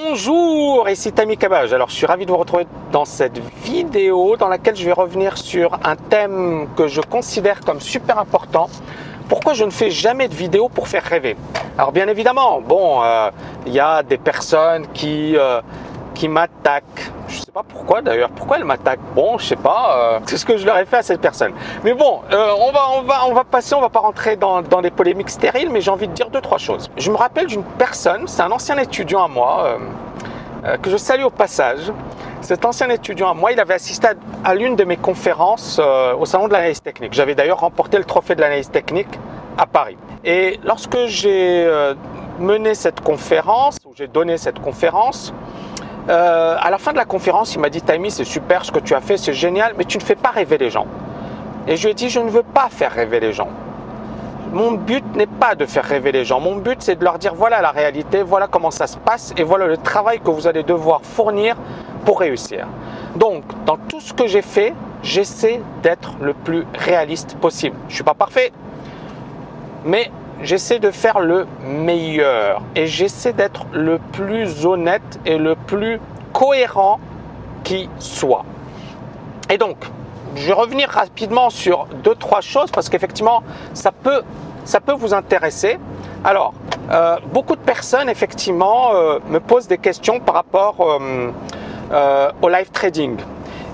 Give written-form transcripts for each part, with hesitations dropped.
Bonjour, ici Tammy Cabage. Alors je suis ravi de vous retrouver dans cette vidéo dans laquelle je vais revenir sur un thème que je considère comme super important. Pourquoi je ne fais jamais de vidéo pour faire rêver? Alors bien évidemment, il y a des personnes qui m'attaquent. Je ne sais pas pourquoi d'ailleurs. Pourquoi elles m'attaquent? Bon, je sais pas. C'est ce que je leur ai fait à cette personne. Mais bon, on va passer. On va pas rentrer dans des polémiques stériles. Mais j'ai envie de dire deux, trois choses. Je me rappelle d'une personne. C'est un ancien étudiant à moi que je salue au passage. Cet ancien étudiant à moi, il avait assisté à l'une de mes conférences au salon de l'analyse technique. J'avais d'ailleurs remporté le trophée de l'analyse technique à Paris. Et lorsque j'ai mené cette conférence, ou j'ai donné cette conférence, à la fin de la conférence, il m'a dit « Tammy, c'est super ce que tu as fait, c'est génial, mais tu ne fais pas rêver les gens. » Et je lui ai dit « Je ne veux pas faire rêver les gens. Mon but n'est pas de faire rêver les gens. Mon but, c'est de leur dire voilà la réalité, voilà comment ça se passe et voilà le travail que vous allez devoir fournir pour réussir. » Donc, dans tout ce que j'ai fait, j'essaie d'être le plus réaliste possible. Je ne suis pas parfait, mais j'essaie de faire le meilleur et j'essaie d'être le plus honnête et le plus cohérent qui soit. Et donc, je vais revenir rapidement sur deux, trois choses parce qu'effectivement, ça peut vous intéresser. Alors, beaucoup de personnes, effectivement, me posent des questions par rapport au live trading.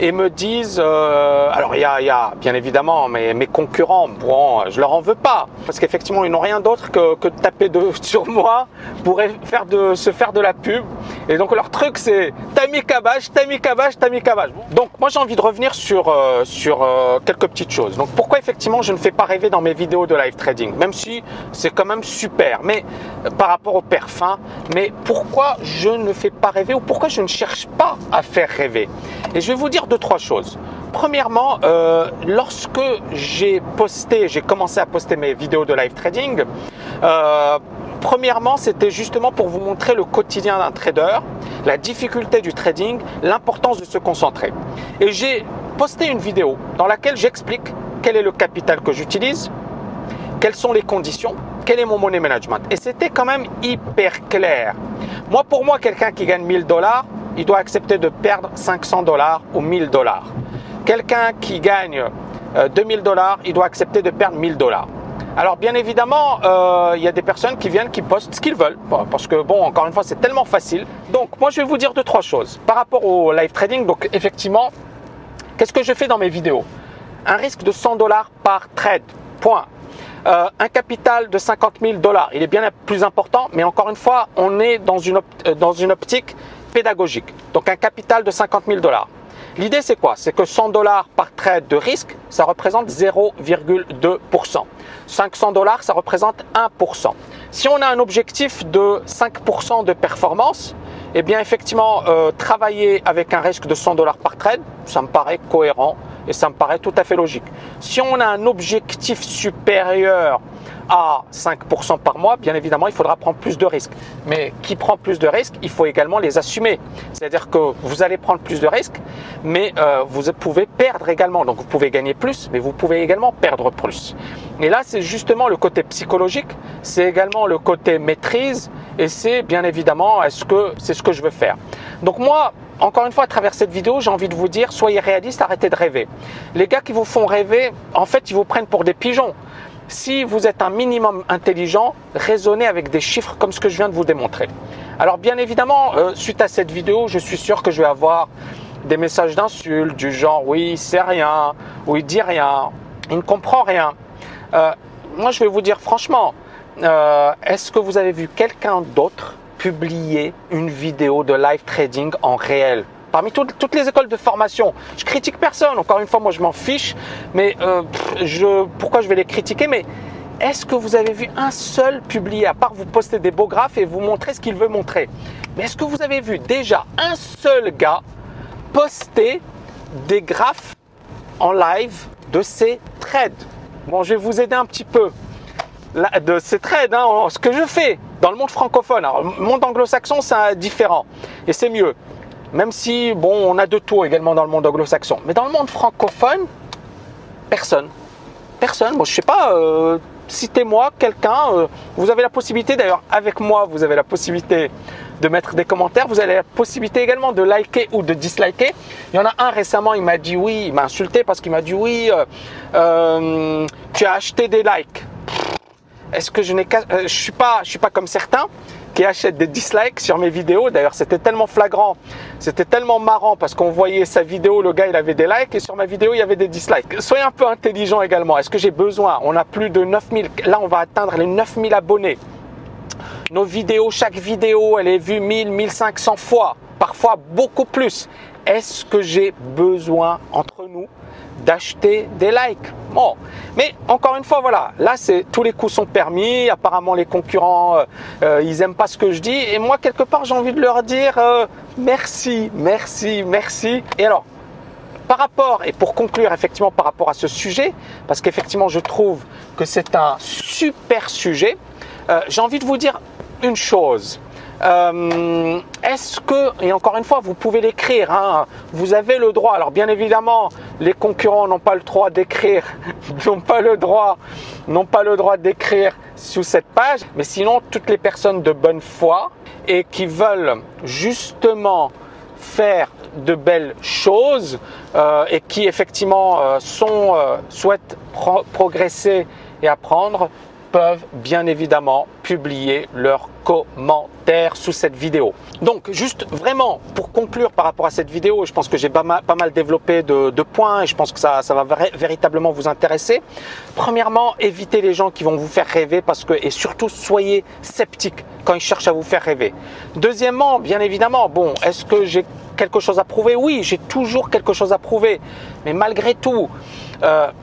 Et me disent, alors il y a bien évidemment mes concurrents, bon, je leur en veux pas, parce qu'effectivement ils n'ont rien d'autre que de taper sur moi pour se faire de la pub. Et donc leur truc c'est Tammy Cabage, Tammy Cabage, Tammy Cabage. Donc moi j'ai envie de revenir sur quelques petites choses. Donc pourquoi effectivement je ne fais pas rêver dans mes vidéos de live trading, même si c'est quand même super, mais par rapport au perf, mais pourquoi je ne fais pas rêver ou pourquoi je ne cherche pas à faire rêver? Et je vais vous dire deux, trois choses. Premièrement, lorsque j'ai commencé à poster mes vidéos de live trading, premièrement, c'était justement pour vous montrer le quotidien d'un trader, la difficulté du trading, l'importance de se concentrer. Et j'ai posté une vidéo dans laquelle j'explique quel est le capital que j'utilise, quelles sont les conditions, quel est mon money management. Et c'était quand même hyper clair. Pour moi, quelqu'un qui gagne 1000 $, il doit accepter de perdre 500 $ ou 1000 $. Quelqu'un qui gagne 2000 $, il doit accepter de perdre 1000 $. Alors bien évidemment, il y a des personnes qui postent ce qu'ils veulent, parce que bon, encore une fois, c'est tellement facile. Donc moi, je vais vous dire deux, trois choses par rapport au live trading. Donc effectivement, qu'est-ce que je fais dans mes vidéos? Un risque de 100 $ par trade, point. Un capital de 50 000 $, il est bien plus important, mais encore une fois, on est dans une optique pédagogique. Donc un capital de 50 000 $. L'idée c'est quoi? C'est que 100 $ par trade de risque, ça représente 0,2%. 500 $, ça représente 1%. Si on a un objectif de 5% de performance, eh bien effectivement, travailler avec un risque de 100 $ par trade, ça me paraît cohérent et ça me paraît tout à fait logique. Si on a un objectif supérieur à 5% par mois, bien évidemment, il faudra prendre plus de risques. Mais qui prend plus de risques, il faut également les assumer. C'est-à-dire que vous allez prendre plus de risques, mais vous pouvez perdre également. Donc vous pouvez gagner plus, mais vous pouvez également perdre plus. Et là, c'est justement le côté psychologique, c'est également le côté maîtrise, et c'est bien évidemment c'est ce que je veux faire. Donc moi, encore une fois, à travers cette vidéo, j'ai envie de vous dire, soyez réalistes, arrêtez de rêver. Les gars qui vous font rêver, en fait, ils vous prennent pour des pigeons. Si vous êtes un minimum intelligent, raisonnez avec des chiffres comme ce que je viens de vous démontrer. Alors bien évidemment, suite à cette vidéo, je suis sûr que je vais avoir des messages d'insultes du genre « oui, il sait rien » ou « il dit rien », « il ne comprend rien ». Moi, je vais vous dire franchement, est-ce que vous avez vu quelqu'un d'autre publier une vidéo de live trading en réel? Parmi toutes les écoles de formation, je critique personne. Encore une fois, moi, je m'en fiche. Mais pourquoi je vais les critiquer? Mais est-ce que vous avez vu un seul publier, à part vous poster des beaux graphes et vous montrer ce qu'il veut montrer? Mais est-ce que vous avez vu déjà un seul gars poster des graphes en live de ses trades? Bon, je vais vous aider un petit peu. De ces trades, ce que je fais dans le monde francophone. Alors, le monde anglo-saxon, c'est différent et c'est mieux. Même si, bon, on a de tout également dans le monde anglo-saxon. Mais dans le monde francophone, personne. Personne. Moi, je sais pas, citez-moi quelqu'un. Vous avez la possibilité, d'ailleurs, avec moi, vous avez la possibilité de mettre des commentaires. Vous avez la possibilité également de liker ou de disliker. Il y en a un récemment, il m'a dit oui, il m'a insulté parce qu'il m'a dit oui, tu as acheté des likes. Est-ce que je suis pas comme certains qui achètent des dislikes sur mes vidéos. D'ailleurs, c'était tellement flagrant, c'était tellement marrant parce qu'on voyait sa vidéo, le gars il avait des likes et sur ma vidéo il y avait des dislikes. Soyez un peu intelligent également. Est-ce que j'ai besoin? On a plus de 9000, là on va atteindre les 9000 abonnés. Nos vidéos, chaque vidéo elle est vue 1000, 1500 fois, parfois beaucoup plus. Est-ce que j'ai besoin entre nous d'acheter des likes? Bon, mais encore une fois, voilà, là c'est tous les coups sont permis. Apparemment les concurrents, ils aiment pas ce que je dis, et moi quelque part j'ai envie de leur dire merci, merci, merci. Et alors, par rapport, et pour conclure effectivement par rapport à ce sujet, parce qu'effectivement je trouve que c'est un super sujet, j'ai envie de vous dire une chose. Est-ce que, et encore une fois, vous pouvez l'écrire, hein, vous avez le droit. Alors bien évidemment, les concurrents n'ont pas le droit d'écrire, n'ont pas le droit d'écrire sous cette page. Mais sinon, toutes les personnes de bonne foi et qui veulent justement faire de belles choses et qui effectivement souhaitent progresser et apprendre, peuvent bien évidemment publier leurs commentaires sous cette vidéo. Donc juste vraiment pour conclure par rapport à cette vidéo, je pense que j'ai pas mal développé de points et je pense que ça va véritablement vous intéresser. Premièrement, évitez les gens qui vont vous faire rêver et surtout soyez sceptiques quand ils cherchent à vous faire rêver. Deuxièmement, bien évidemment, bon, est-ce que j'ai quelque chose à prouver? Oui, j'ai toujours quelque chose à prouver, mais malgré tout,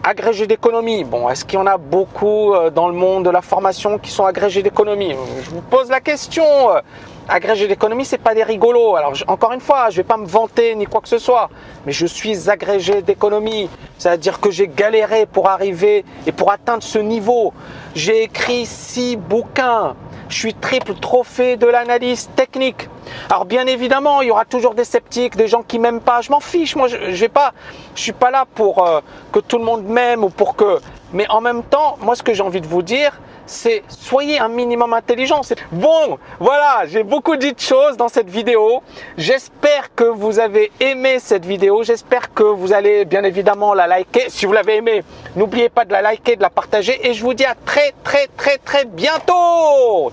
agrégé d'économie. Bon, est-ce qu'il y en a beaucoup dans le monde de la formation qui sont agrégés d'économie? Je vous pose la question. Agrégé d'économie, c'est pas des rigolos. Alors encore une fois, je vais pas me vanter ni quoi que ce soit, mais je suis agrégé d'économie. C'est-à-dire que j'ai galéré pour arriver et pour atteindre ce niveau. J'ai écrit 6 bouquins. Je suis triple trophée de l'analyse technique. Alors bien évidemment, il y aura toujours des sceptiques, des gens qui m'aiment pas. Je m'en fiche. Moi, je suis pas là pour que tout le monde m'aime ou pour que. Mais en même temps, moi, ce que j'ai envie de vous dire, c'est soyez un minimum intelligent. Bon, voilà, j'ai beaucoup dit de choses dans cette vidéo. J'espère que vous avez aimé cette vidéo. J'espère que vous allez bien évidemment la liker. Si vous l'avez aimé, n'oubliez pas de la liker, de la partager. Et je vous dis à très bientôt.